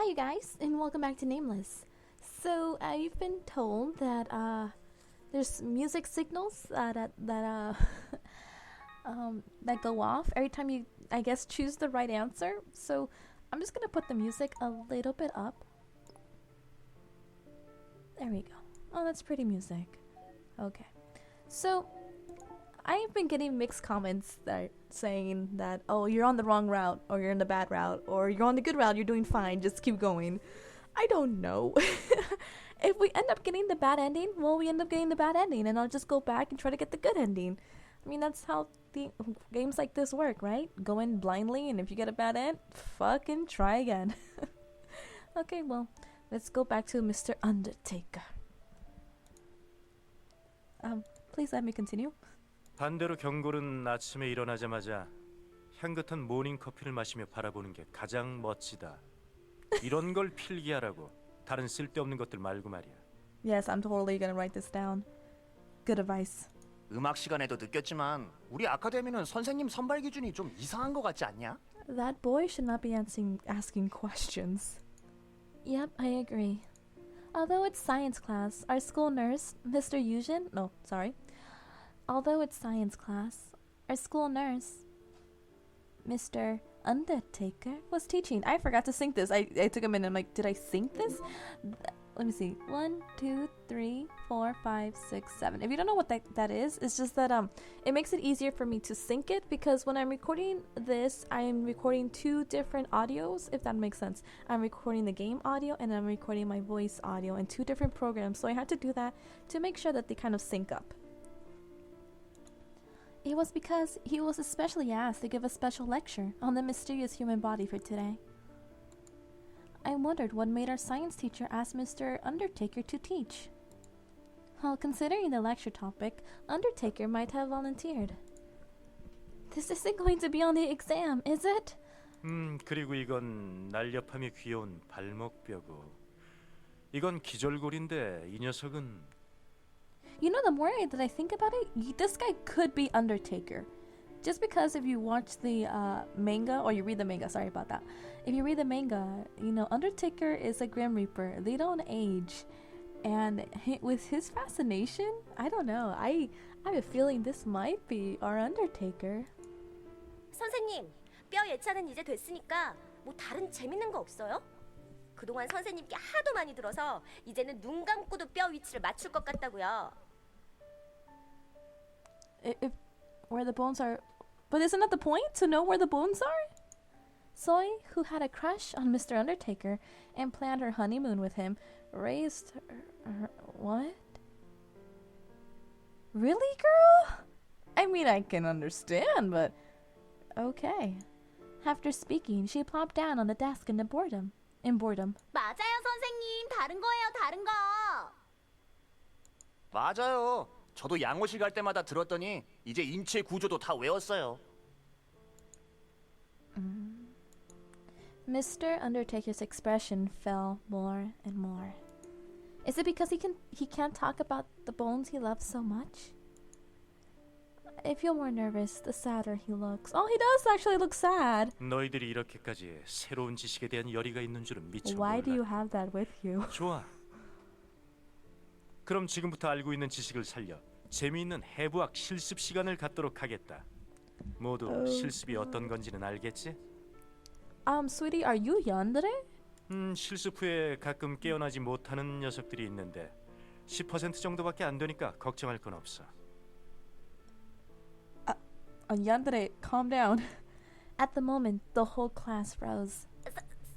you guys, and welcome back to Nameless. So, you've been told that there's music signals that go off every time you, I guess, choose the right answer. So, I'm just gonna put the music a little bit up. There we go. Oh, that's pretty music. Okay. So, I've been getting mixed comments that saying that, oh, you're on the wrong route, or you're in the bad route, or you're on the good route, you're doing fine, just keep going. I don't know. If we end up getting the bad ending, well, we end up getting the bad ending, and I'll just go back and try to get the good ending. I mean, that's how the games like this work, right? Go in blindly, and if you get a bad end, fucking try again. Okay, well, let's go back to Mr. Undertaker. Please let me continue. 반대로 경골은 아침에 일어나자마자 향긋한 모닝커피를 마시며 바라보는 게 가장 멋지다. 이런 걸 필기하라고. 다른 쓸데없는 것들 말고 말이야. Yes, I'm totally gonna write this down. Good advice. 음악 시간에도 느꼈지만 우리 아카데미는 선생님 선발 기준이 좀 이상한 것 같지 않냐? That boy should not be asking questions. Yep, I agree. Although it's science class, our school nurse, Mr. Yujin, Although it's science class, our school nurse, Mr. Undertaker, was teaching. I forgot to sync this. I took a minute. I'm like, did I sync this? Let me see. 1, 2, 3, 4, 5, 6, 7. If you don't know what that is, it's just that it makes it easier for me to sync it, because when I'm recording this, I'm recording two different audios, if that makes sense. I'm recording the game audio and I'm recording my voice audio in two different programs. So I had to do that to make sure that they kind of sync up. It was because he was especially asked to give a special lecture on the mysterious human body for today. I wondered what made our science teacher ask Mr. Undertaker to teach. Well, considering the lecture topic, Undertaker might have volunteered. This isn't going to be on the exam, is it? 그리고 이건 날렵함이 귀여운 발목뼈고. 이건 기절골인데 이 녀석은 You know, the more that I think about it, this guy could be Undertaker. Just because if you watch the manga, or you read the manga, sorry about that. If you read the manga, you know, Undertaker is a Grim Reaper. They don't age. And with his fascination, I don't know. I have a feeling this might be our Undertaker. 선생님, 뼈 예찬은 이제 됐으니까 뭐 다른 재밌는 거 없어요? 그동안 선생님께 하도 많이 들어서 이제는 눈 감고도 뼈 위치를 맞출 것 같다고요. If where the bones are, but isn't that the point, to know where the bones are? Soy, who had a crush on Mr. Undertaker and planned her honeymoon with him, raised her what? Really, girl? I mean, I can understand, but okay. After speaking, she plopped down on the desk in boredom. 맞아요, 선생님. 다른 거예요, 다른 거. 맞아요. 저도 양호실 갈 때마다 들었더니 이제 인체 구조도 다 외웠어요. Mr. Undertaker's expression fell more and more. Is it because he can't talk about the bones he loves so much? I feel more nervous the sadder he looks. Oh, he does actually look sad. 너희들이 이렇게까지 새로운 지식에 대한 열의가 있는 줄은 미처 몰랐다. Why do you have that with you? 좋아. 그럼 지금부터 알고 있는 지식을 살려 재미있는 해부학 실습 시간을 갖도록 하겠다. 모두 실습이 어떤 건지는 알겠지? Sweetie, are you yandere? 실습 후에 가끔 깨어나지 못하는 녀석들이 있는데 10% 정도밖에 안 되니까 걱정할 건 없어. Yandere, calm down. At the moment, the whole class froze.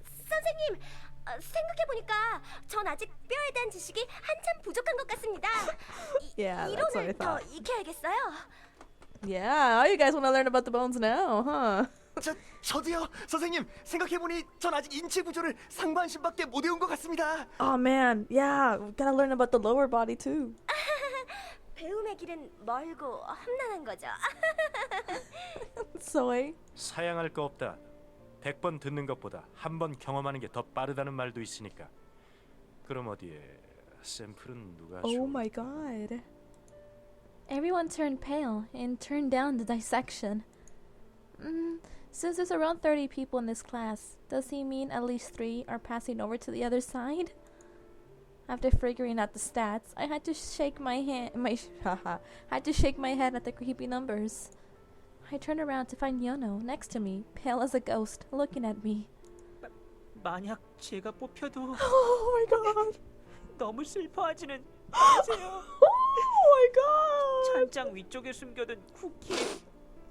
선생님, 생각해보니까 전 아직 뼈에 대한 지식이 한참 부족한 것 같습니다. Yeah, that's what I 이론을 더 thought. 익혀야겠어요. Yeah, you guys want to learn about the bones now, huh? 저도요. 선생님, 생각해보니 전 아직 인체 구조를 상반신밖에 못 외운 것 같습니다. Oh man, yeah, we gotta learn about the lower body too. 배움의 길은 멀고 험난한 거죠. Soy. 사양할 거 없다. 100번 듣는 것보다 한 번 경험하는 게 더 빠르다는 말도 있으니까. 그럼 어디에 샘플은 누가 줘? Oh my god. Everyone turned pale and turned down the dissection. Since there's around 30 people in this class, does he mean at least 3 are passing over to the other side? After figuring out the stats, I had to shake my head at the creepy numbers. I turned around to find Yono next to me, pale as a ghost, looking at me. 만약 제가 뽑혀도 Oh my god! 너무 슬퍼하지는 마세요. Oh my god! 찬장 위쪽에 숨겨둔 쿠키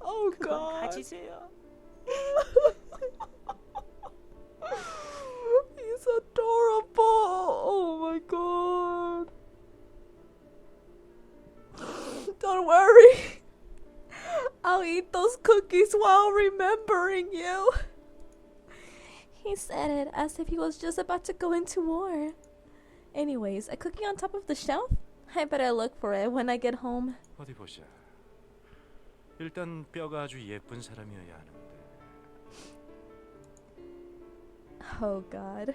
Oh 그건 god! 가지세요. He's adorable! Oh my god! Don't worry! I'll eat those cookies while remembering you! He said it as if he was just about to go into war. Anyways, a cookie on top of the shelf? I better look for it when I get home. 어디 보자. 일단 뼈가 아주 예쁜 사람이어야 하는데. Oh god.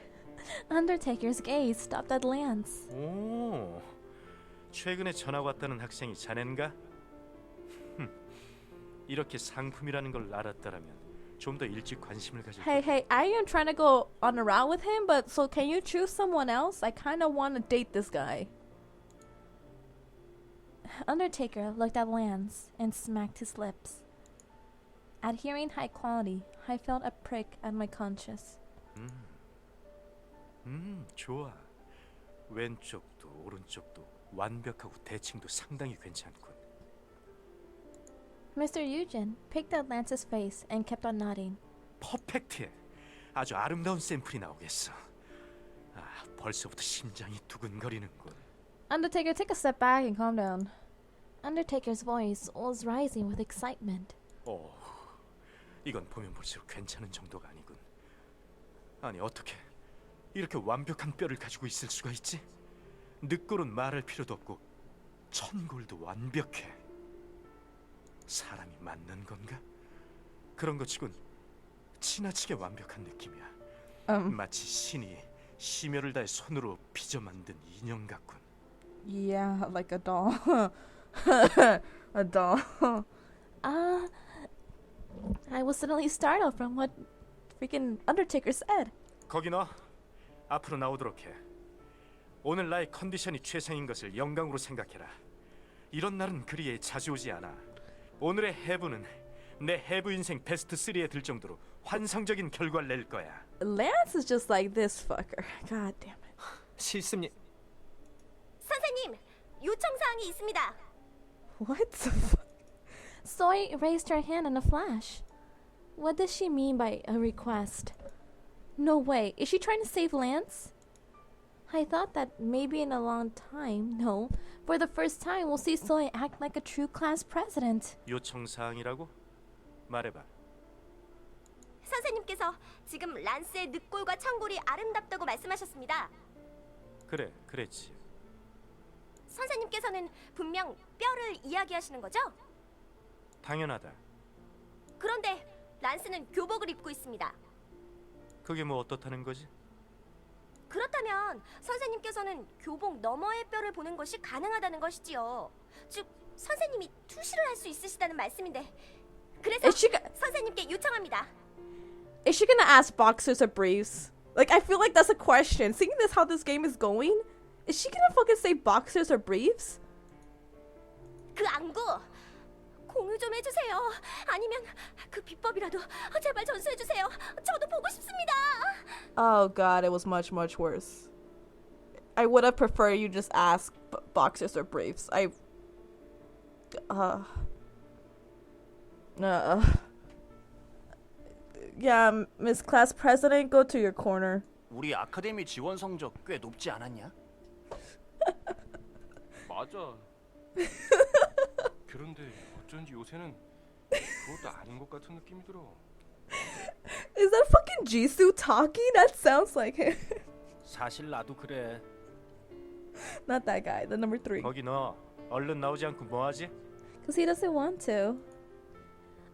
Undertaker's gaze stopped at Lance. 오, 최근에 전학 왔다는 학생이 자넨가? 이렇게 상품이라는 걸 알았다라면 좀 더 일찍 관심을 가질 거야. Hey, I am trying to go on a route with him, but so can you choose someone else? I kind of want to date this guy. Undertaker looked at Lance and smacked his lips. At hearing high quality, I felt a prick at my conscience. 좋아. 왼쪽도 오른쪽도 완벽하고 대칭도 상당히 괜찮군. Mr. Eugen picked at Lance's face and kept on nodding. 퍼펙트해. 아주 아름다운 샘플이 나오겠어. 아, 벌써부터 심장이 두근거리는군. Undertaker, take a step back and calm down. Undertaker's voice was rising with excitement. 이건 보면 볼수록 괜찮은 정도가 아니군. 아니 어떻게 이렇게 완벽한 뼈를 가지고 있을 수가 있지? 늑골은 말할 필요도 없고 천골도 완벽해. 사람이 맞는 건가? 그런 것 치곤 지나치게 완벽한 느낌이야. 마치 신이 심혈을 다해 손으로 빚어 만든 인형 같군. Yeah, like a doll. A doll. I was suddenly startled from what freaking Undertaker said. 거기 너 앞으로 나오도록 해. 오늘 나의 컨디션이 최상인 것을 영광으로 생각해라. 이런 날은 그리 자주 오지 않아. 오늘의 해부는 내 해부 인생 베스트 3에 들 정도로 환상적인 결과를 낼 거야. Lance is just like this fucker. God damn it. 실습님, 선생님, 요청 사항이 있습니다. What the fuck? Soy raised her hand in a flash. What does she mean by a request? No way. Is she trying to save Lance? I thought that maybe in a long time, no, for the first time we'll see Soy act like a true class president. 요청 사항이라고? 말해봐. 선생님께서 지금 란스의 늑골과 천골이 아름답다고 말씀하셨습니다. 그래, 그랬지. 선생님께서는 분명 뼈를 이야기하시는 거죠? 당연하다. 그런데 란스는 교복을 입고 있습니다. 그게 뭐 어떻다는 거지? 그렇다면 선생님께서는 교복 너머의 뼈를 보는 것이 가능하다는 것이지요. 즉 선생님이 투시를 할 수 있으시다는 말씀인데 그래서 선생님께 요청합니다. Is she gonna ask boxers or briefs? Like, I feel like that's a question. Seeing this how this game is going, is she gonna fucking say boxers or briefs? 그 안구 공유 좀 해주세요. 아니면 그 비법이라도 제발 전수해주세요. 저도 보고 싶습니다. Oh god, it was much worse. I would have preferred you just ask boxers or briefs. Yeah, Miss Class President, go to your corner. 우리 아카데미 지원 성적 꽤 높지 않았냐? 맞아. 그런데 어쩐지 요새는 그것도 아닌 것 같은 느낌이 들어. Is that fucking Jisoo talking? That sounds like him. 사실 나도 그래. Not that guy, the number 3. 거기 너 얼른 나오지 않고 뭐하지? Because he doesn't want to.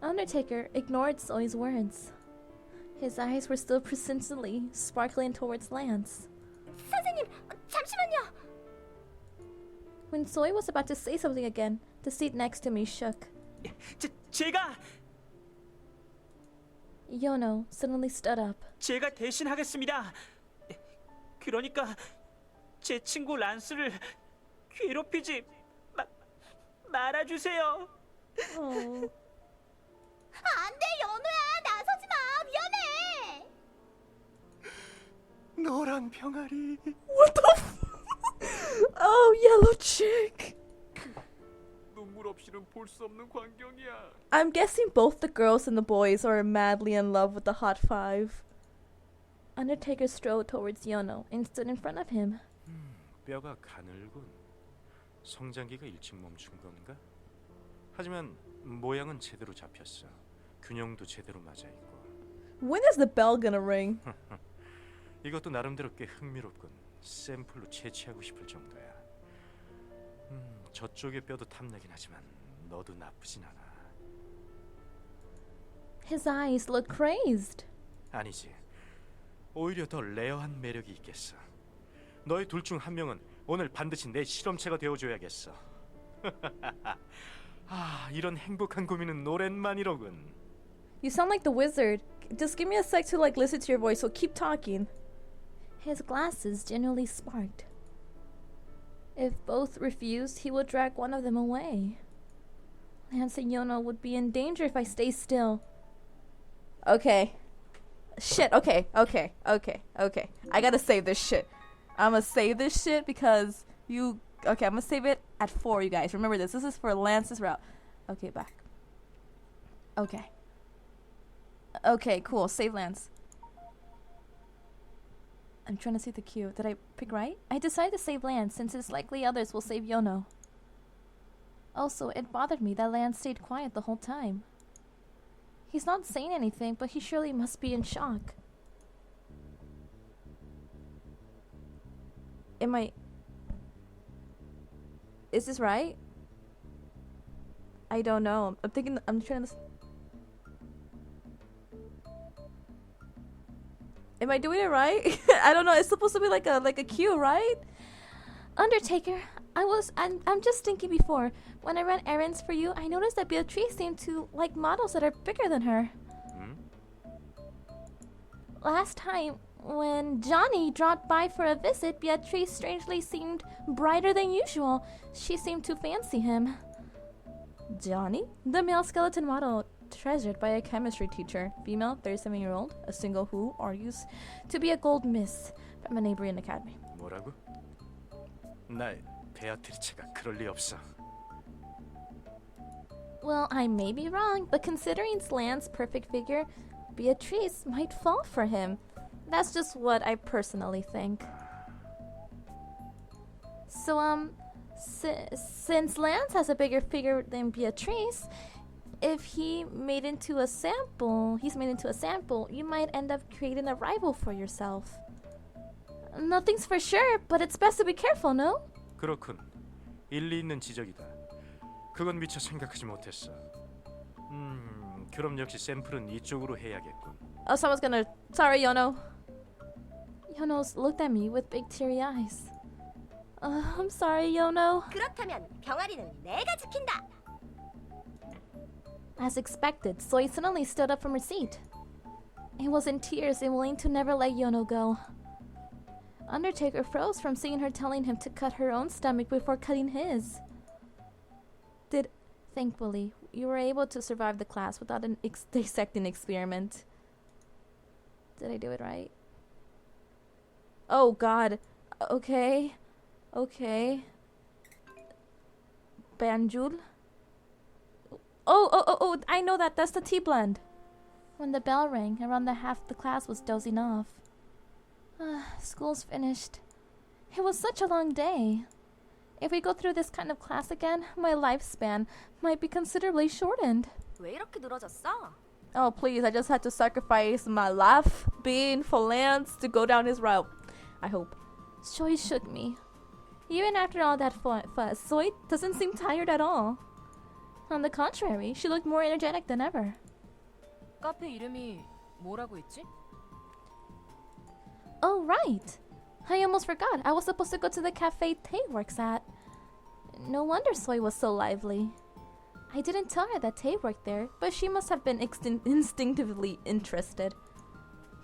Undertaker ignored Soy's words. His eyes were still persistently sparkling towards Lance. 선생님, 잠시만요. When Soy was about to say something again, the seat next to me shook. 제가 Yono suddenly stood up. 제가 대신하겠습니다. 그러니까 제 친구 란스를 괴롭히지 말아주세요. Oh. 안돼 연우야 나서지 마 위험해. 노란 병아리. Oh, yellow chick. 눈물 없이는 볼 수 없는 광경이야. I'm guessing both the girls and the boys are madly in love with the Hot Five. Undertaker strode towards Yono and stood in front of him. 뼈가 가늘군. 성장기가 일찍 멈춘 건가? 하지만 모양은 제대로 잡혔어. 균형도 제대로 맞아 있고. When is the bell gonna ring? 이것도 나름대로 꽤 흥미롭군. 샘플로 채취하고 싶을 정도야. 저쪽의 뼈도 탐나긴 하지만 너도 나쁘진 않아. His eyes looked crazed. 아니지. 오히려 더 레어한 매력이 있겠어. 너희 둘 중 한 명은 오늘 반드시 내 실험체가 되어줘야겠어. 아, 이런 행복한 고민은 오랜만이로군. You sound like the wizard. Just give me a sec to listen to your voice, so keep talking. His glasses genuinely sparked. If both refused, he would drag one of them away. Lance and Yono would be in danger if I stay still. Okay. Shit, okay. I gotta save this shit. I'm gonna save this shit because I'm gonna save it at 4, you guys. Remember this. This is for Lance's route. Okay, back. Okay, cool. Save Lance. I'm trying to see the cue. Did I pick right? I decided to save Lance since it's likely others will save Yono. Also, it bothered me that Lance stayed quiet the whole time. He's not saying anything, but he surely must be in shock. Is this right? I don't know. I'm trying to... Am I doing it right? I don't know. It's supposed to be like a cue, right? Undertaker, I'm just thinking before. When I ran errands for you, I noticed that Beatrice seemed to like models that are bigger than her. Last time, when Johnny dropped by for a visit, Beatrice strangely seemed brighter than usual. She seemed to fancy him. Johnny? The male skeleton model treasured by a chemistry teacher, female, 37-year-old, a single who argues to be a gold miss from a neighboring academy. 뭐라고? 나 베아트리체가 그럴 리 없어. Well, I may be wrong, but considering Lance's perfect figure, Beatrice might fall for him. That's just what I personally think. So, since Lance has a bigger figure than Beatrice, if he's made into a sample, you might end up creating a rival for yourself. Nothing's for sure, but it's best to be careful, no? 그렇군. 일리 있는 지적이다. 그건 미처 생각하지 못했어. 그럼 역시 샘플은 이쪽으로 해야겠군. Oh, Sorry, Yono. Yono's looked at me with big teary eyes. I'm sorry, Yono. 그렇다면 병아리는 내가 지킨다. As expected, Soy suddenly stood up from her seat. He was in tears and willing to never let Yono go. Undertaker froze from seeing her telling him to cut her own stomach before cutting his. Thankfully, you were able to survive the class without an dissecting experiment. Did I do it right? Oh god. Okay. Banjul? Oh, I know that. That's the tea blend. When the bell rang, around half the class was dozing off. School's finished. It was such a long day. If we go through this kind of class again, my lifespan might be considerably shortened. 왜 이렇게 늘어졌어? Oh, please, I just had to sacrifice my life being for Lance to go down his route. I hope. Soy shook me. Even after all that fuss, Soy doesn't seem tired at all. On the contrary, she looked more energetic than ever. 카페 이름이 뭐라고 했지? Oh, right. I almost forgot. I was supposed to go to the cafe Tay works at. No wonder Soy was so lively. I didn't tell her that Tay worked there, but she must have been instinctively interested.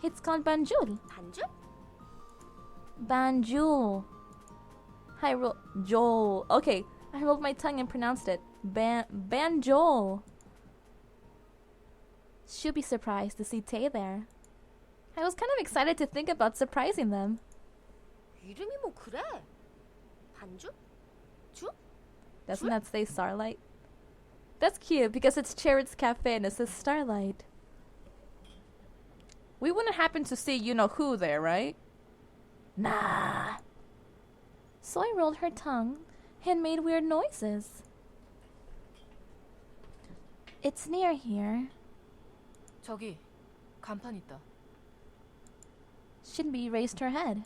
It's called Banjul. 반주? Banjul. I rolled Joel. Okay, I rolled my tongue and pronounced it. Banjul. She'll be surprised to see Tay there. I was kind of excited to think about surprising them. 이름이 뭐 그래? 반주? 주? Doesn't that say Starlight? That's cute because it's Cherit's Cafe and it says Starlight. We wouldn't happen to see you know who there, right? Nah. Soy rolled her tongue and made weird noises. It's near here. 저기 간판 있다. Shinbi raised her head.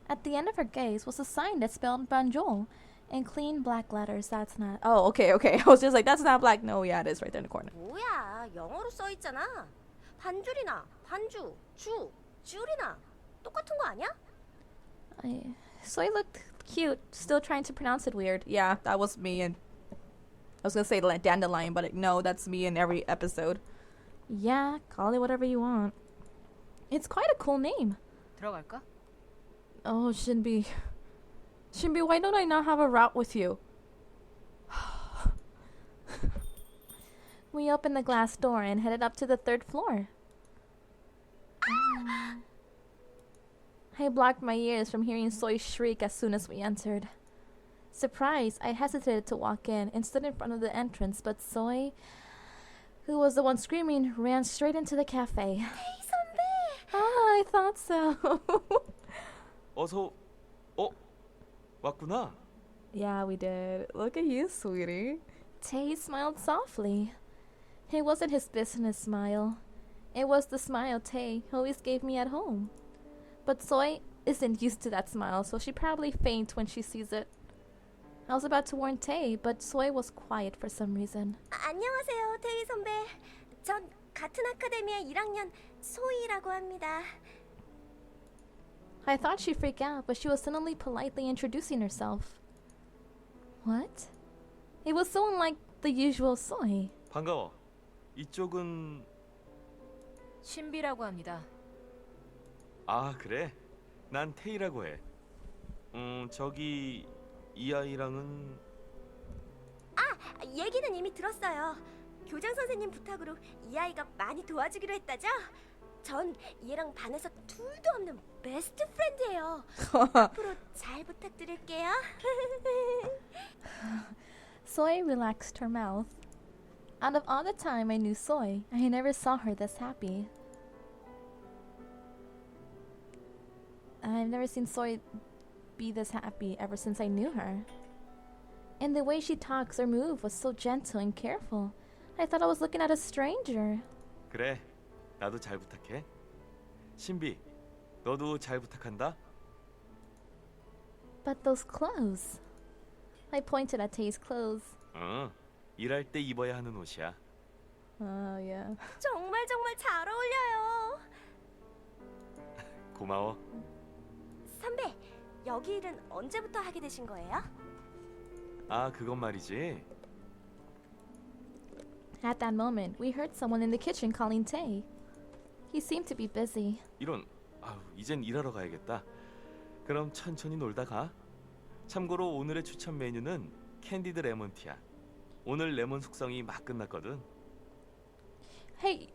At the end of her gaze was a sign that spelled Banjul in clean black letters. That's not. Oh, okay. I was just like, that's not black. No, yeah, it is right there in the corner. 뭐야, 영어로 써 있잖아. 반줄이나 반주, 주, 줄이나 똑같은 거 아니야? Soy looked cute, still trying to pronounce it weird. Yeah, that was me, and I was gonna say dandelion, but no, that's me in every episode. Yeah, call it whatever you want. It's quite a cool name. 들어갈까? Oh, Shinbi, why don't I not have a route with you? We opened the glass door and headed up to the 3rd floor. I blocked my ears from hearing Soy shriek as soon as we entered. Surprised, I hesitated to walk in and stood in front of the entrance, but Soy, who was the one screaming, ran straight into the cafe. Hey, 선배! Ah, I thought so. 어서 왔구나. Yeah, we did. Look at you, sweetie. Tay smiled softly. It wasn't his business smile. It was the smile Tay always gave me at home. But Soy isn't used to that smile, so she probably faints when she sees it. I was about to warn Tay, but Soy was quiet for some reason. 안녕하세요, 태희 선배. 전 같은 아카데미의 1학년 소희라고 합니다. I thought she'd freak out, but she was suddenly politely introducing herself. What? It was so unlike the usual Soy. 반가워. 이쪽은 신비라고 합니다. 아 그래? 난 태희라고 해. 저기 이 아이랑은 얘기는 이미 들었어요. 교장 선생님 부탁으로 이 아이가 많이 도와주기로 했다죠? 전 얘랑 반에서 둘도 없는 베스트 프렌드예요. 앞으로 잘 부탁드릴게요. Soy relaxed her mouth. Out of all the time I knew Soy, I never saw her this happy. I've never seen Soy be this happy ever since I knew her. And the way she talks or moves was so gentle and careful. I thought I was looking at a stranger. 그래. 나도 잘 부탁해. 신비, 너도 잘 부탁한다. But those clothes. I pointed at Tay's clothes. 일할 때 입어야 하는 옷이야. Oh, yeah. 정말 잘 어울려요. 고마워. 선배, 여기 일은 언제부터 하게 되신 거예요? 아, 그건 말이지. At that moment, we heard someone in the kitchen calling Tay. He seemed to be busy. 이런, 이젠 일하러 가야겠다. 그럼 천천히 놀다 가. 참고로 오늘의 추천 메뉴는 캔디드 레몬티야. 오늘 레몬 숙성이 막 끝났거든. Hey,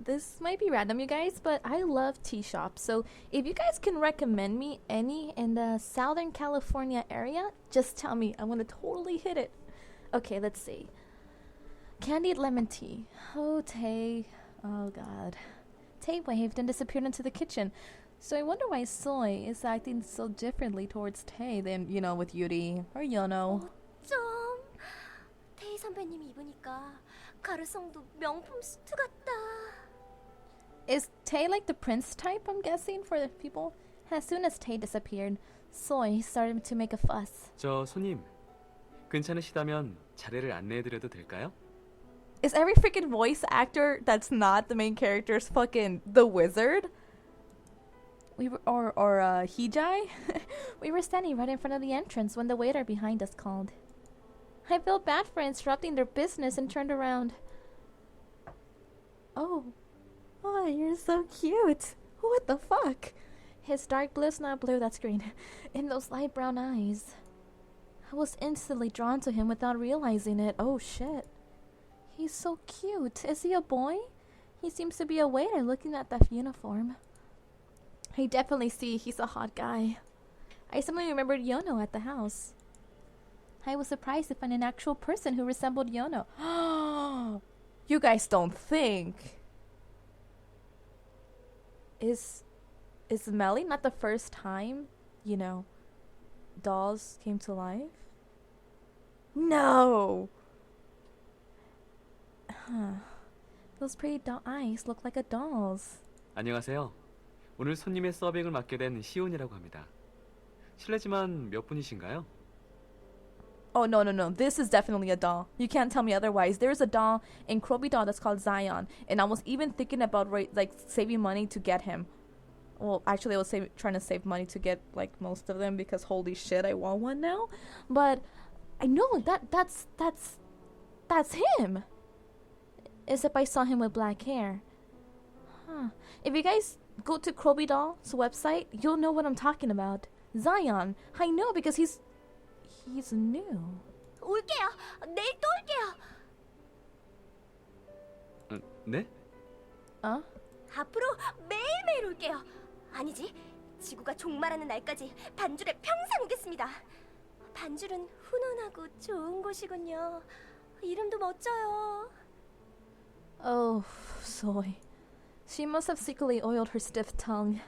this might be random, you guys, but I love tea shops. So if you guys can recommend me any in the Southern California area, just tell me. I want to totally hit it. Okay, let's see. Candied lemon tea. Oh, Tay. Oh, God. Tay waved and disappeared into the kitchen. So I wonder why Soy is acting so differently towards Tay than, you know, with Yuri or Yono. 좀 태희 선배님이 입으니까 가르송도 명품 수트 같다. Is Tay like the prince type, I'm guessing, for the people? As soon as Tay disappeared, Soy started to make a fuss. 저 손님, 괜찮으시다면 자리를 안내해드려도 될까요? Is every freaking voice actor that's not the main character's fucking the wizard? We were, or Hijai? We were standing right in front of the entrance when the waiter behind us called. I feel bad for interrupting their business and turned around. Oh, you're so cute. What the fuck? His dark blue's not blue, that's green. And those light brown eyes. I was instantly drawn to him without realizing it. Oh shit. He's so cute. Is he a boy? He seems to be a waiter looking at that uniform. I definitely see he's a hot guy. I suddenly remembered Yono at the house. I was surprised to find an actual person who resembled Yono. You guys don't think. Is Melly not the first time, dolls came to life? No! Those pretty doll eyes look like a doll's. 안녕하세요. 오늘 손님의 서빙을 맡게 된 시온이라고 합니다. 실례지만 몇 분이신가요? Oh, no. This is definitely a doll. You can't tell me otherwise. There's a doll in Krobi doll that's called Zion. And I was even thinking about saving money to get him. Well, actually, I was trying to save money to get most of them because holy shit, I want one now. But I know that's him. Except I saw him with black hair. If you guys go to Krobi doll's website, you'll know what I'm talking about. Zion. I know because he's new. 올게요. 내일 또 올게요. 네? 앞으로 매일매일 올게요. 아니지, 지구가 종말하는 날까지 반줄에 평생 오겠습니다. 반줄은 훈훈하고 좋은 곳이군요. 이름도 멋져요. Oh, Soy. She must have secretly oiled her stiff tongue.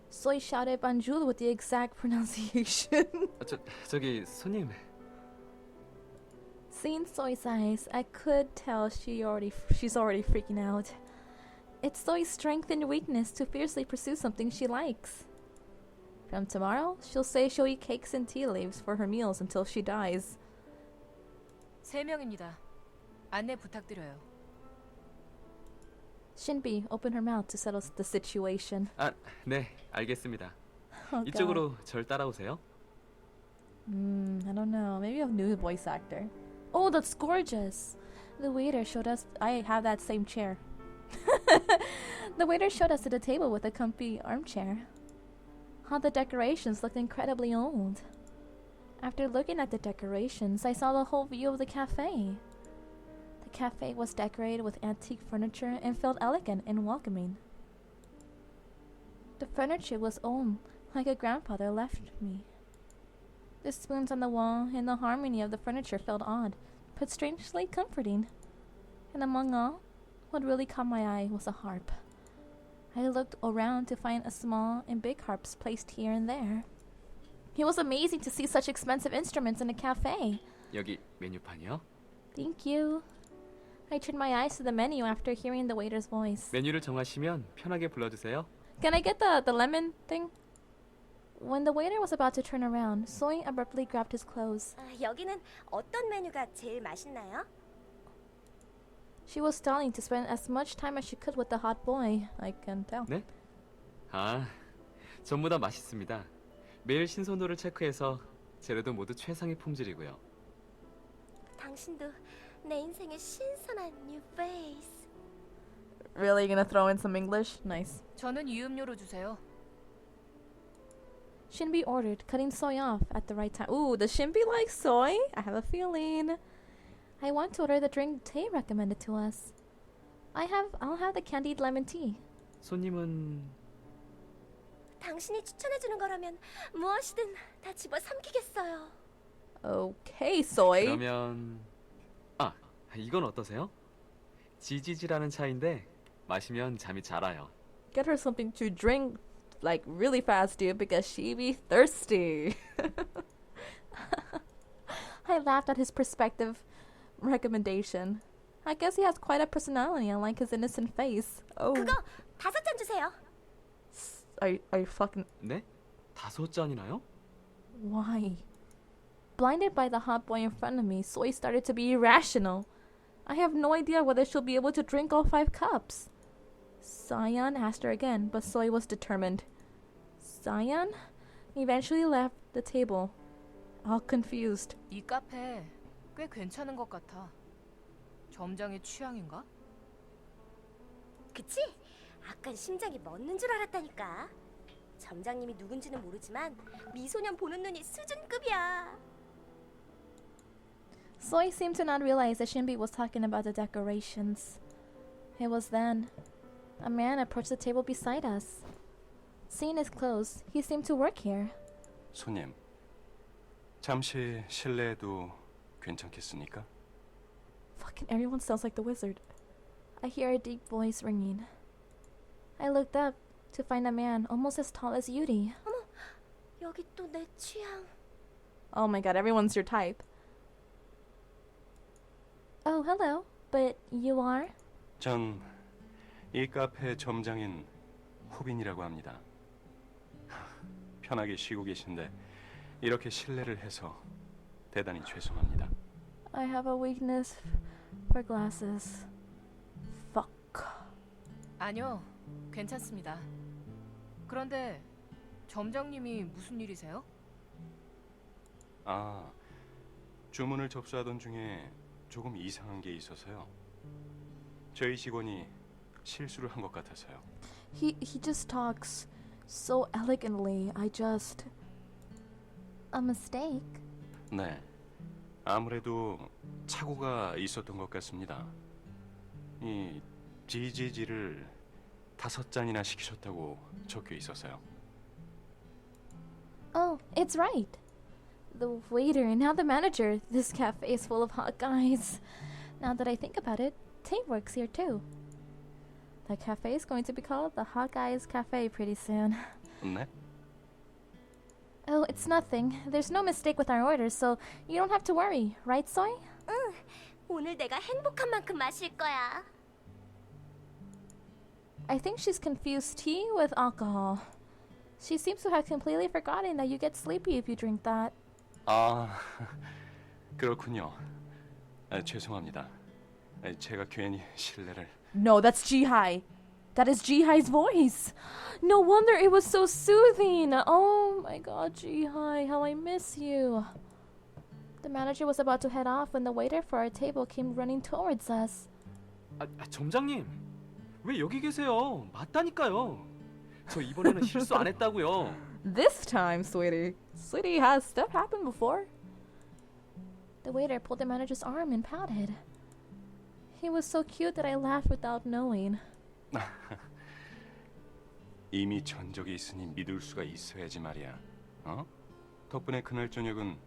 Soy shouted Banjul with the exact pronunciation. 저기 손님. Seeing Soy's eyes, I could tell she's already freaking out. It's Soy's strength and weakness to fiercely pursue something she likes. From tomorrow, she'll say she'll eat cakes and tea leaves for her meals until she dies. 3명입니다. 안내 부탁드려요. Shinbi opened her mouth to settle the situation. 네, 알겠습니다. Oh, 이쪽으로 절 따라오세요. I don't know. Maybe a new voice actor. Oh, that's gorgeous. The waiter showed us. I have that same chair. The waiter showed us to the table with a comfy armchair. All the decorations looked incredibly old. After looking at the decorations, I saw the whole view of the cafe. The cafe was decorated with antique furniture and felt elegant and welcoming. The furniture was old, like a grandfather left me. The spoons on the wall and the harmony of the furniture felt odd, but strangely comforting. And among all, what really caught my eye was a harp. I looked around to find a small and big harps placed here and there. It was amazing to see such expensive instruments in a cafe. 여기 메뉴판이요. Thank you. I turned my eyes to the menu after hearing the waiter's voice. 메뉴를 정하시면 편하게 불러주세요. Can I get the lemon thing? When the waiter was about to turn around, Soy abruptly grabbed his clothes. 여기는 어떤 메뉴가 제일 맛있나요? She was stalling to spend as much time as she could with the hot boy. I can tell. 네? 전부 다 맛있습니다. 매일 신선도를 체크해서 재료도 모두 최상의 품질이고요. 당신도 내 인생의 신선한 new face. Really gonna throw in some English? Nice. 저는 유음료로 주세요. Shinbi ordered, cutting Soy off at the right time. Ooh, does Shinbi like soy? I have a feeling. I want to order the drink Tay recommended to us. I'll have the candied lemon tea. 손님은 당신이 추천해주는 거라면 무엇이든 다 집어삼키겠어요. Okay, Soy. 그러면 이건 어떠세요? 지지지라는 차인데 마시면 잠이 잘 와요. Get her something to drink really fast, dude, because she be thirsty. I laughed at his perspective recommendation. I guess he has quite a personality, unlike his innocent face. Oh. 그거 5잔 주세요. Are you fucking... 네? 5잔이나요? Why? Blinded by the hot boy in front of me, Soy started to be irrational. I have no idea whether she'll be able to drink all 5 cups. Zion asked her again, but Soy was determined. Zion eventually left the table, all confused. 이 카페 꽤 괜찮은 것 같아. 점장의 취향인가? 그치? 아깐 심장이 멎는 줄 알았다니까. 점장님이 누군지는 모르지만 미소년 보는 눈이 수준급이야. Soy seemed to not realize that Shinbi was talking about the decorations. It was then a man approached the table beside us. Seeing his clothes, he seemed to work here. 손님, 잠시 실례해도 괜찮겠습니까? Fucking everyone sounds like the wizard. I hear a deep voice ringing. I looked up to find a man almost as tall as Yuri. 여기 또 내 취향. Oh my god, everyone's your type. Oh, hello. But you are? 전 이 카페 점장인 후빈이라고 합니다. 편하게 쉬고 계신데 이렇게 실례를 해서 대단히 죄송합니다. I have a weakness for glasses. Fuck. 아니요, 괜찮습니다. 그런데 점장님이 무슨 일이세요? 아, 주문을 접수하던 중에 조금 이상한 게 있어서요. 저희 직원이 실수를 한 것 같아서요. He just talks so elegantly. A mistake? 네, 아무래도 착오가 있었던 것 같습니다. 이 GGG를 5잔이나 시키셨다고 적혀 있었어요. Oh, it's right. The waiter and now the manager. This cafe is full of hot guys. Now that I think about it, Tate works here too. The cafe is going to be called the Hot Guys Cafe pretty soon. 네? Oh, it's nothing. There's no mistake with our orders, so you don't have to worry, right, Soy? 응, 오늘 내가 행복한 만큼 마실 거야. I think she's confused tea with alcohol. She seems to have completely forgotten that you get sleepy if you drink that. 아, 그렇군요. 죄송합니다. 제가 괜히 실례를. No, that's Jihai. That is Jihai's voice. No wonder it was so soothing. Oh my god, Jihai, how I miss you. The manager was about to head off when the waiter for our table came running towards us. 점장님, 왜 여기 계세요? 맞다니까요. 저 이번에는 실수 안 했다고요. This time, sweetie. Sweetie, has stuff happened before? The waiter pulled the manager's arm and pouted. He was so cute that I laughed without knowing. 이미 전적이 있으니 믿을 수가 있어야지 말이야. 어? 덕분에 그날 저녁은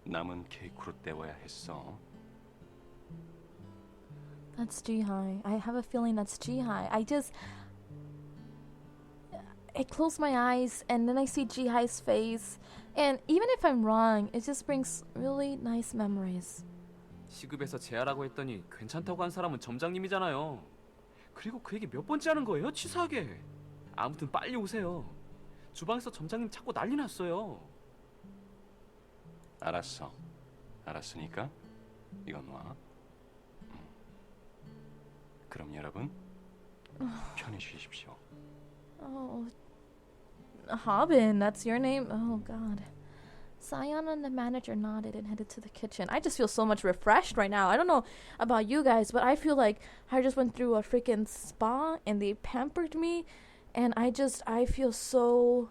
남은 케이크로 때워야 했어. That's Jihai. I have a feeling that's Jihai. I close my eyes and then I see Jihai's face. And even if I'm wrong, it just brings really nice memories. 시급에서 재하라고 했더니 괜찮다고 한 사람은 점장님이잖아요. 그리고 그 얘기 몇 번째 하는 거예요? 치사하게. 아무튼 빨리 오세요. 주방에서 점장님 찾고 난리 났어요. 알았어. 알았으니까 이건 놔. 그럼 여러분 편히 쉬십시오. Oh, Haben, that's your name? Oh god. Sion and the manager nodded and headed to the kitchen. I just feel so much refreshed right now. I don't know about you guys, but I feel like I just went through a freaking spa and they pampered me, and I feel so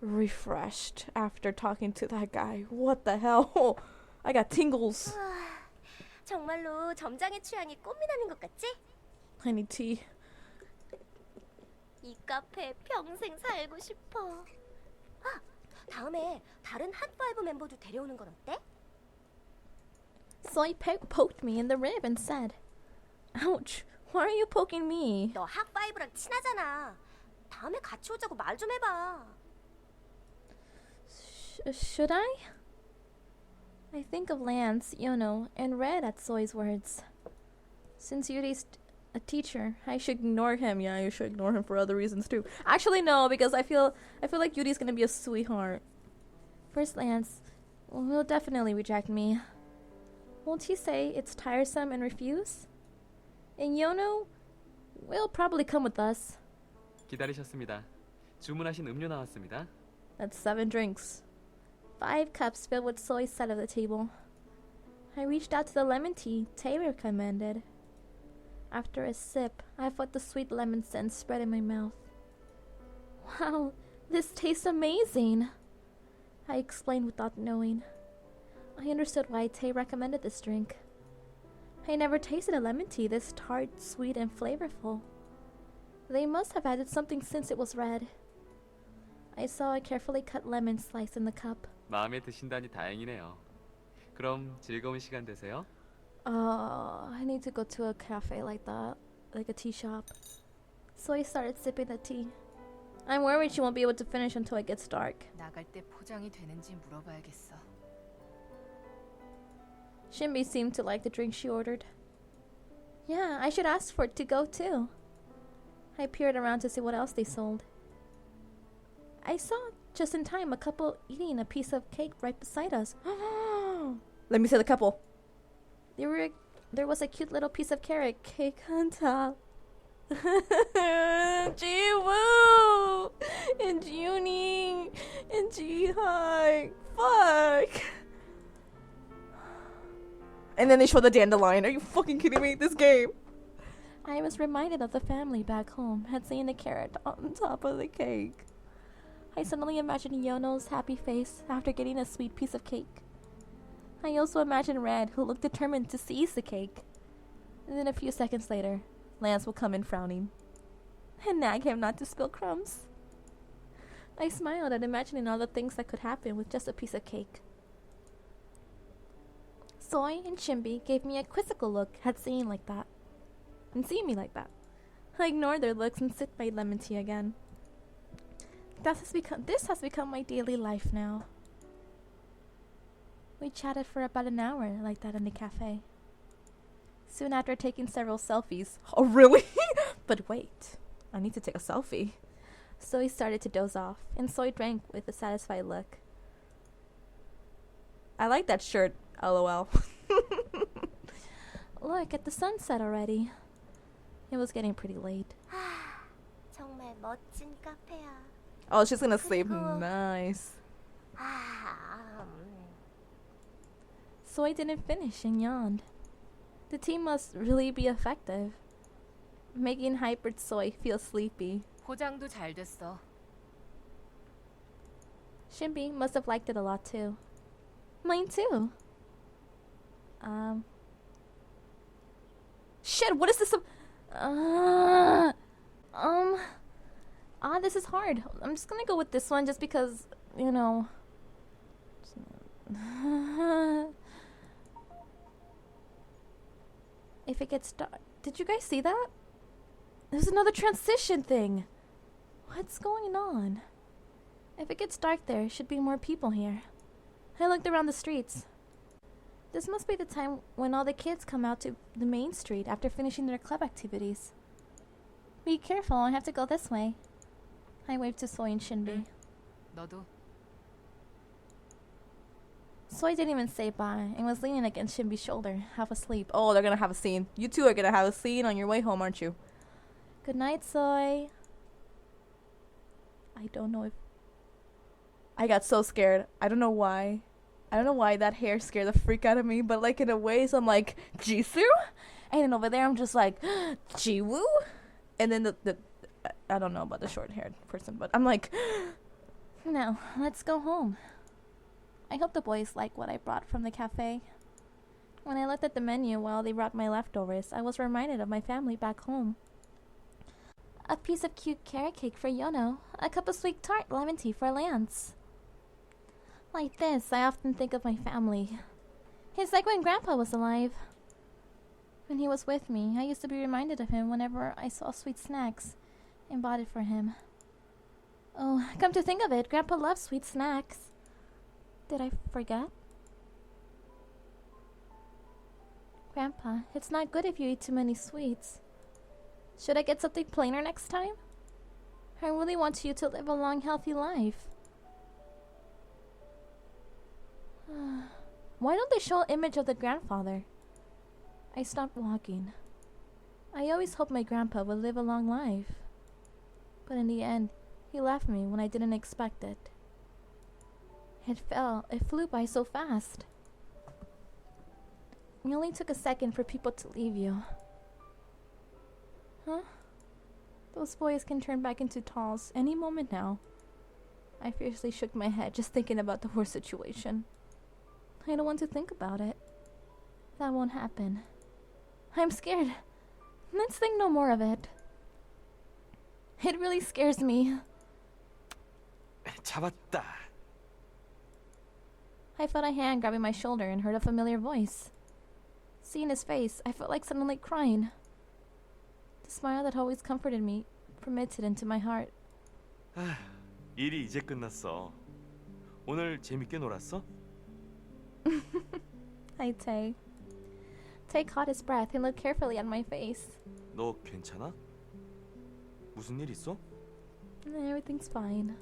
refreshed after talking to that guy. What the hell? I got tingles. 정말로 점장의 취향이 꽃미남인 것 같지? I need tea. 이 카페에 평생 살고 싶어. 아, 다음에 다른 핫파이브 멤버도 데려오는 건 어때? Soy poked me in the rib and said, "Ouch, why are you poking me?" 너 핫파이브랑 친하잖아. 다음에 같이 오자고 말 좀 해봐. Should I? I think of Lance, Yono, and Red at Soy's words. Since Yuri's a teacher, I should ignore him. Yeah, you should ignore him for other reasons too. Actually, no, because I feel like Yuri's gonna be a sweetheart. First, Lance will definitely reject me. Won't he say it's tiresome and refuse? And Yono will probably come with us. 기다리셨습니다. 주문하신 음료 나왔습니다. That's 7 drinks. 5 cups filled with soy sat at the table. I reached out to the lemon tea Tay recommended. After a sip, I felt the sweet lemon scent spread in my mouth. Wow, this tastes amazing, I explained without knowing. I understood why Tay recommended this drink. I never tasted a lemon tea this tart, sweet, and flavorful. They must have added something since it was red. I saw a carefully cut lemon slice in the cup. 마음에 드신다니 다행이네요. 그럼 즐거운 시간 되세요. I need to go to a cafe like that, like a tea shop. So I started sipping the tea. I'm worried she won't be able to finish until it gets dark. 나갈 때 포장이 되는지 물어봐야겠어. Shinbi seemed to like the drink she ordered. Yeah, I should ask for it to go too. I peered around to see what else they sold. I saw just in time a couple eating a piece of cake right beside us. Let me see the couple. There was a cute little piece of carrot cake on top. Ji-woo! And Junie! And Ji-Hyuk! Fuck! And then they show the dandelion. Are you fucking kidding me? This game! I was reminded of the family back home had seen the carrot on top of the cake. I suddenly imagined Yono's happy face after getting a sweet piece of cake. I also imagined Red, who looked determined to seize the cake. And then a few seconds later, Lance will come in frowning and nag him not to spill crumbs. I smiled at imagining all the things that could happen with just a piece of cake. Soy and Shinbi gave me a quizzical look at seeing me like that. I ignored their looks and sipped my lemon tea again. This has become my daily life now. We chatted for about an hour like that in the cafe. Soon after taking several selfies. Oh, really? But wait, I need to take a selfie. Soy started to doze off, and Soy drank with a satisfied look. I like that shirt, lol. Look at the sunset already. It was getting pretty late. 정말 멋진 카페야. Oh, she's gonna sleep. Nice. Soy didn't finish and yawned. The tea must really be effective, making hypered Soy feel sleepy. 포장도 잘 됐어. Shinbi must have liked it a lot too. Mine too. Shit, what is this? This is hard. I'm just gonna go with this one just because, you know. If it gets dark. Did you guys see that? There's another transition thing. What's going on? If it gets dark there should be more people here. I looked around the streets. This must be the time when all the kids come out to the main street after finishing their club activities. Be careful, I have to go this way. I waved to Soy and Shinbi. 너도. Soy didn't even say bye and was leaning against Shinbi's shoulder, half asleep. Oh, they're gonna have a scene. You two are gonna have a scene on your way home, aren't you? Good night, Soy. I don't know if... I got so scared. I don't know why. I don't know why that hair scared the freak out of me, but like in a way, so I'm like, Jisoo? And then over there, I'm just like, Jiwoo? And then the I don't know about the short-haired person, but I'm like, now, let's go home. I hope the boys like what I brought from the cafe. When I looked at the menu while they brought my leftovers, I was reminded of my family back home. A piece of cute carrot cake for Yono, a cup of sweet tart lemon tea for Lance. Like this, I often think of my family. It's like when Grandpa was alive. When he was with me, I used to be reminded of him whenever I saw sweet snacks and bought it for him. Oh, come to think of it, Grandpa loves sweet snacks. Did I forget? Grandpa, it's not good if you eat too many sweets. Should I get something plainer next time? I really want you to live a long, healthy life. Why don't they show an image of the grandfather? I stopped walking. I always hoped my grandpa would live a long life. But in the end, he left me when I didn't expect it. It flew by so fast. It only took a second for people to leave you. Huh? Those boys can turn back into dolls any moment now. I fiercely shook my head just thinking about the worst situation. I don't want to think about it. That won't happen. I'm scared. Let's think no more of it. It really scares me. 잡았다. I felt a hand grabbing my shoulder and heard a familiar voice. Seeing his face, I felt like suddenly crying. The smile that always comforted me permitted into my heart. 일이 이제 끝났어. 오늘 재밌게 놀았어? Hi, Tay. Tay caught his breath and looked carefully at my face. 너 괜찮아? 무슨 일 있어? Everything's fine.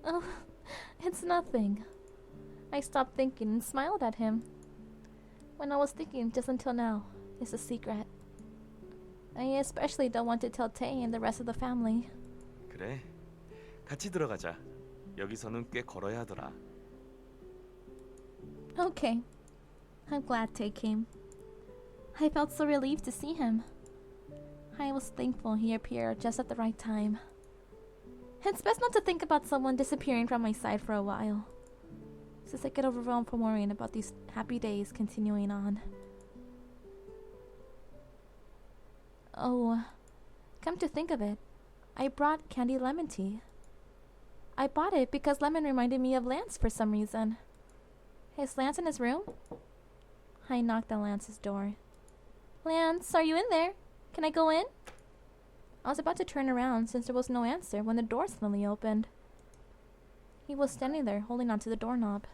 Oh, it's nothing. I stopped thinking and smiled at him. When I was thinking just until now is a secret. I especially don't want to tell Tay and the rest of the family. 그래. 같이 들어가자. 여기서는 꽤 걸어야 하더라. Okay. I'm glad Tay came. I felt so relieved to see him. I was thankful he appeared just at the right time. It's best not to think about someone disappearing from my side for a while, since I get overwhelmed from worrying about these happy days continuing on. Oh, come to think of it, I brought candy lemon tea. I bought it because lemon reminded me of Lance for some reason. Is Lance in his room? I knocked on Lance's door. Lance, are you in there? Can I go in? I was about to turn around since there was no answer when the door suddenly opened. He was standing there holding onto the doorknob.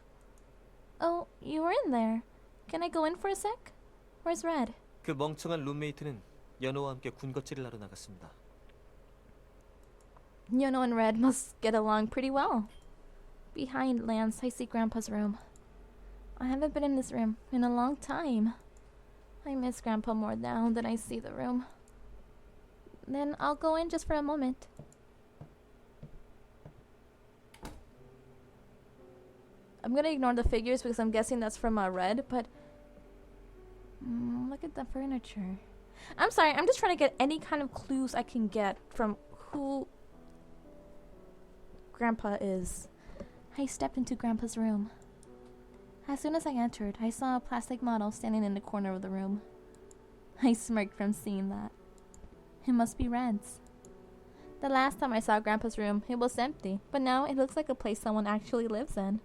Oh, you were in there. Can I go in for a sec? Where's Red? 그 멍청한 룸메이트는 연호와 함께 군것질을 하러 나갔습니다. Yono and Red must get along pretty well. Behind Lance, I see Grandpa's room. I haven't been in this room in a long time. I miss Grandpa more now than I see the room. Then I'll go in just for a moment. I'm gonna ignore the figures because I'm guessing that's from Red, but look at the furniture. I'm sorry, I'm just trying to get any kind of clues I can get from who Grandpa is. I stepped into Grandpa's room. As soon as I entered, I saw a plastic model standing in the corner of the room. I smirked from seeing that. It must be Red's. The last time I saw Grandpa's room, it was empty, but now it looks like a place someone actually lives in.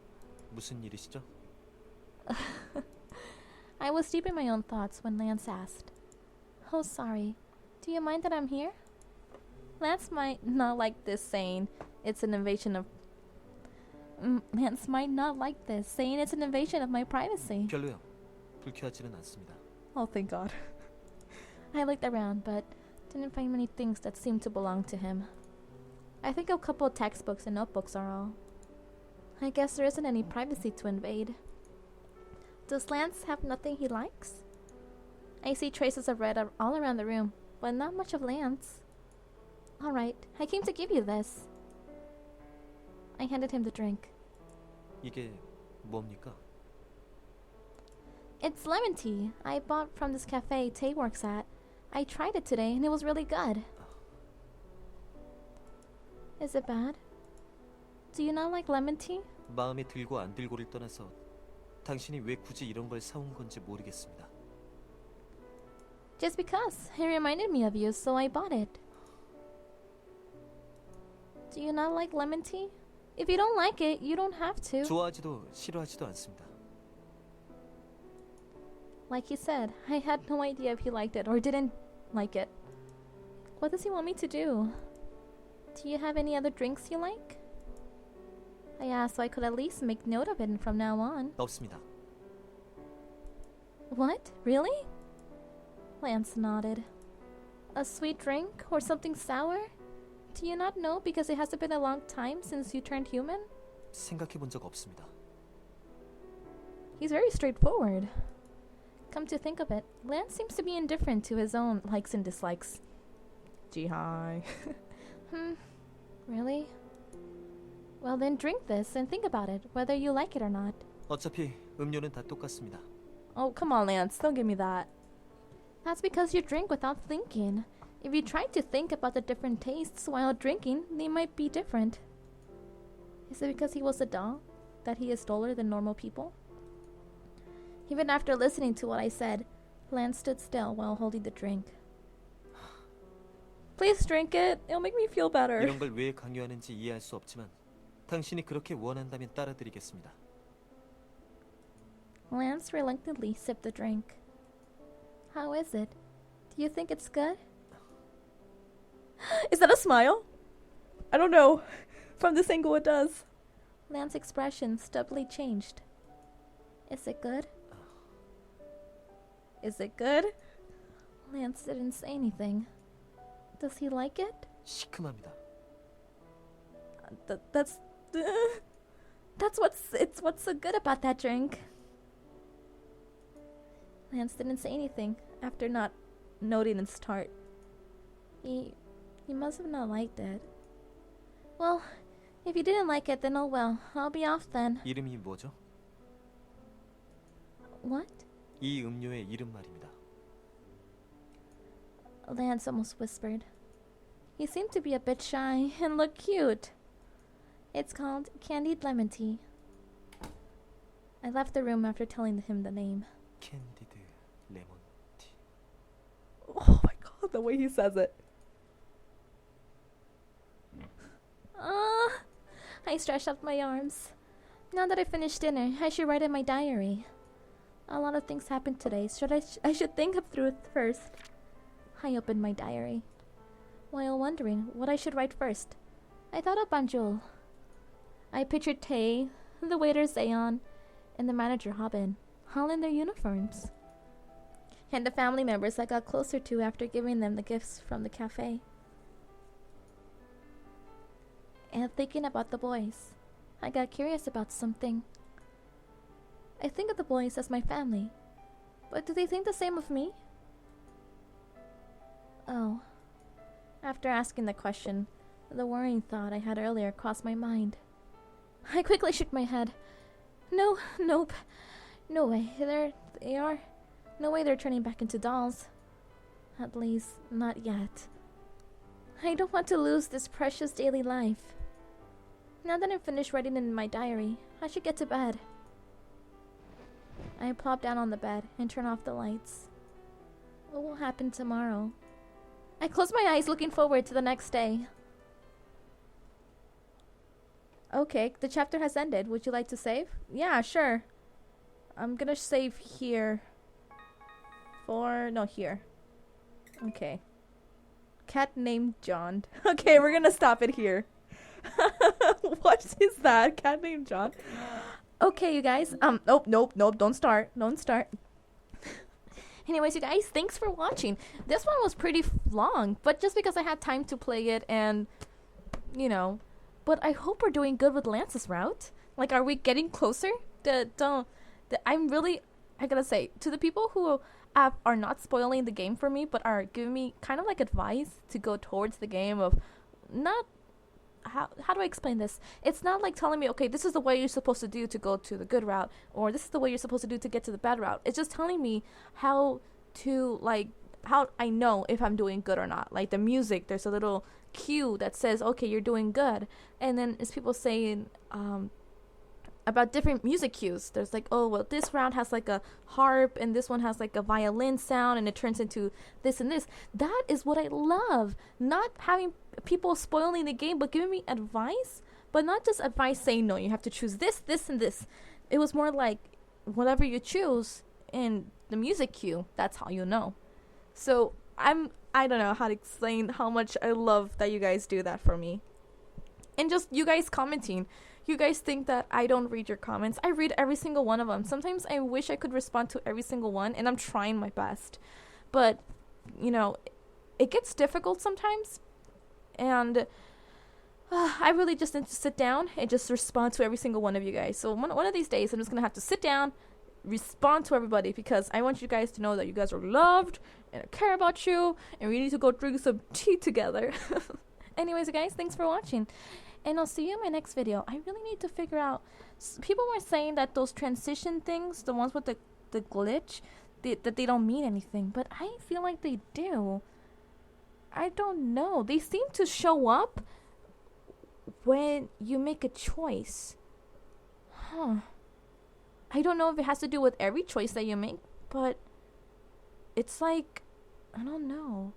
무슨 일이시죠? I was deep in my own thoughts when Lance asked, "Oh, sorry. Do you mind that I'm here?" Lance might not like this saying it's an invasion of... Lance might not like this saying it's an invasion of my privacy. 별로요. 불쾌하지는 않습니다. Oh, thank God. I looked around, but didn't find many things that seemed to belong to him. I think a couple of textbooks and notebooks are all. I guess there isn't any privacy to invade. Does Lance have nothing he likes? I see traces of Red all around the room, but not much of Lance. Alright, I came to give you this. I handed him the drink. 이게 뭡니까? It's lemon tea I bought from this cafe Tay works at. I tried it today and it was really good. Is it bad? Do you not like lemon tea? 마음에 들고 안 들고를 떠나서 당신이 왜 굳이 이런 걸 사온 건지 모르겠습니다. Just because. It reminded me of you, so I bought it. Do you not like lemon tea? If you don't like it, you don't have to. 좋아하지도 싫어하지도 않습니다. Like he said, I had no idea if he liked it or didn't like it. What does he want me to do? Do you have any other drinks you like? I asked so I could at least make note of it from now on. 없습니다. What? Really? Lance nodded. A sweet drink or something sour? Do you not know because it hasn't been a long time since you turned human? 생각해 본 적 없습니다. He's very straightforward. Come to think of it, Lance seems to be indifferent to his own likes and dislikes. Gee, hi. Really? Well then drink this and think about it, whether you like it or not. 어차피 음료는 다 똑같습니다. Oh, come on, Lance. Don't give me that. That's because you drink without thinking. If you tried to think about the different tastes while drinking, they might be different. Is it because he was a doll that he is duller than normal people? Even after listening to what I said, Lance stood still while holding the drink. Please drink it. It'll make me feel better. 이런 걸 왜 강요하는지 이해할 수 없지만 당신이 그렇게 원한다면 따라드리겠습니다. Lance reluctantly sipped the drink. How is it? Do you think it's good? Is that a smile? I don't know. From this angle it does. Lance's expression stubbornly changed. Is it good? Is it good? Lance didn't say anything. Does he like it? 시큼합니다. That's what's so good about that drink. Lance didn't say anything after not noting its tart. He must have not liked it. Well, if you didn't like it, then oh well. I'll be off then. 이름이 뭐죠? What? 이 음료의 이름 말입니다. Lance almost whispered. He seemed to be a bit shy and looked cute. It's called candied lemon tea. I left the room after telling him the name. 캔디드 레몬 티. Oh my god, the way he says it. I stretched out my arms. Now that I finished dinner, I should write in my diary. A lot of things happened today, so I should think through it first. I opened my diary. While wondering what I should write first, I thought of Banjul. I pictured Tay, the waiter Zayon, and the manager Habin, all in their uniforms. And the family members I got closer to after giving them the gifts from the cafe. And thinking about the boys, I got curious about something. I think of the boys as my family, but do they think the same of me? Oh. After asking the question, the worrying thought I had earlier crossed my mind. I quickly shook my head. Nope. No way. They are. No way they're turning back into dolls. At least, not yet. I don't want to lose this precious daily life. Now that I'm finished writing in my diary, I should get to bed. I plopped down on the bed and turned off the lights. What will happen tomorrow? I closed my eyes looking forward to the next day. Okay, the chapter has ended. Would you like to save? Yeah, sure. I'm gonna save here. Here. Okay. Cat named John. Okay, we're gonna stop it here. What is that? Cat named John? Okay, you guys. Nope. Don't start. Anyways, you guys, thanks for watching. This one was pretty long, but just because I had time to play it and, you know, but I hope we're doing good with Lance's route. Like, are we getting closer? I gotta say, to the people who are not spoiling the game for me, but are giving me kind of like advice to go towards the game of not, how do I explain this? It's not like telling me, okay, this is the way you're supposed to do to go to the good route, or this is the way you're supposed to do to get to the bad route. It's just telling me how to, like, how I know if I'm doing good or not. Like the music, there's a little cue that says, okay, you're doing good. And then it's people saying about different music cues. There's like, oh, well, this round has like a harp and this one has like a violin sound and it turns into this and this. That is what I love. Not having people spoiling the game, but giving me advice, but not just advice saying, no, you have to choose this, this, and this. It was more like, whatever you choose in the music cue, that's how you know. So I don't know how to explain how much I love that you guys do that for me. And just you guys commenting. You guys think that I don't read your comments. I read every single one of them. Sometimes I wish I could respond to every single one, and I'm trying my best. But, you know, it gets difficult sometimes. And I really just need to sit down and just respond to every single one of you guys. So one of these days, I'm just going to have to sit down, respond to everybody, because I want you guys to know that you guys are loved, and I care about you, and we need to go drink some tea together. Anyways, guys, thanks for watching. And I'll see you in my next video. I really need to figure out... People were saying that those transition things, the ones with the the glitch, that they don't mean anything, but I feel like they do. I don't know. They seem to show up when you make a choice. Huh. I don't know if it has to do with every choice that you make, but it's like, I don't know.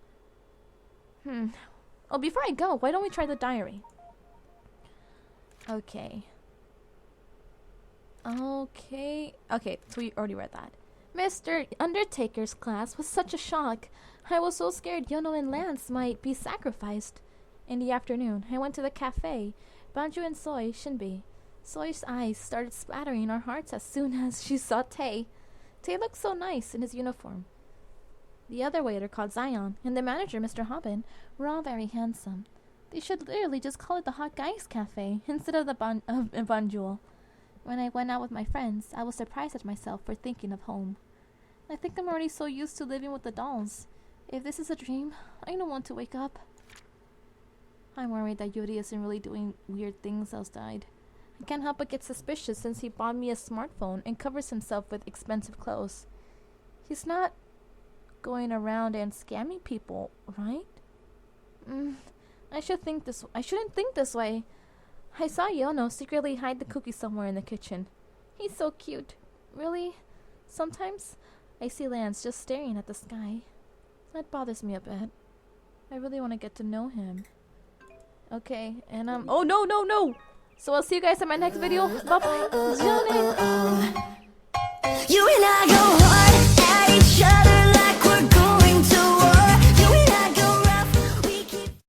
Oh, before I go, why don't we try the diary? Okay, so we already read that. Mr. Undertaker's class was such a shock. I was so scared Yono and Lance might be sacrificed. In the afternoon, I went to the cafe. Banjo and Soy, Shinbi. Soy's eyes started splattering our hearts as soon as she saw Tay. Tay looked so nice in his uniform. The other waiter, called Zion, and the manager, Mr. Hobbin, were all very handsome. They should literally just call it the Hot Guys Cafe instead of the Banjul. When I went out with my friends, I was surprised at myself for thinking of home. I think I'm already so used to living with the dolls. If this is a dream, I don't want to wake up. I'm worried that Yuri isn't really doing weird things outside. I can't help but get suspicious since he bought me a smartphone and covers himself with expensive clothes. He's not going around and scamming people, right? I shouldn't think this way. I saw Yono secretly hide the cookie somewhere in the kitchen. He's so cute. Really? Sometimes I see Lance just staring at the sky. That bothers me a bit. I really want to get to know him. Okay, and oh no! So I'll see you guys in my next video. Bye bye. You and I go